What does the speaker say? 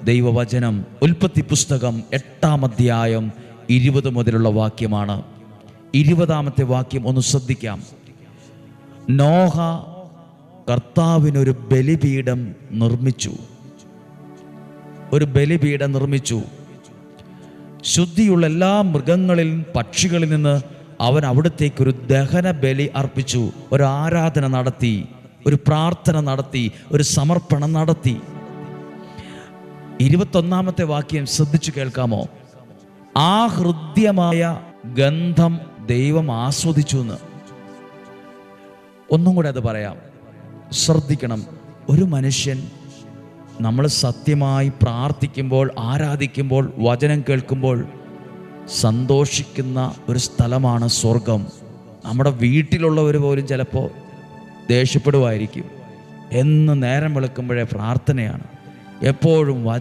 ദൈവവചനം ഉൽപ്പത്തി പുസ്തകം 8-ാം അധ്യായം 20 മുതലുള്ള വാക്യമാണ്. 20-ാമത്തെ വാക്യം ഒന്ന് ശ്രദ്ധിക്കാം. നോഹ കർത്താവിനൊരു ബലിപീഠം നിർമ്മിച്ചു. ഒരു ബലിപീഠം നിർമ്മിച്ചു. ശുദ്ധിയുള്ള എല്ലാ മൃഗങ്ങളിൽ പക്ഷികളിൽ നിന്ന് അവൻ അവിടത്തേക്കൊരു ദഹന ബലി അർപ്പിച്ചു. ഒരു ആരാധന നടത്തി, ഒരു പ്രാർത്ഥന നടത്തി, ഒരു സമർപ്പണം നടത്തി. 21-ാമത്തെ വാക്യം ശ്രദ്ധിച്ചു കേൾക്കാമോ? ആ ഹൃദ്യമായ ഗന്ധം ദൈവം ആസ്വദിച്ചു എന്ന്. ഒന്നും കൂടെ അത് പറയാം, ശ്രദ്ധിക്കണം. ഒരു മനുഷ്യൻ നമ്മൾ സത്യമായി പ്രാർത്ഥിക്കുമ്പോൾ, ആരാധിക്കുമ്പോൾ, വചനം കേൾക്കുമ്പോൾ സന്തോഷിക്കുന്ന ഒരു സ്ഥലമാണ് സ്വർഗം. നമ്മുടെ വീട്ടിലുള്ളവർ പോലും ചിലപ്പോൾ ദേഷ്യപ്പെടുമായിരിക്കും. എന്ന് നേരം വെളുക്കുമ്പോഴേ പ്രാർത്ഥനയാണ്. എപ്പോഴും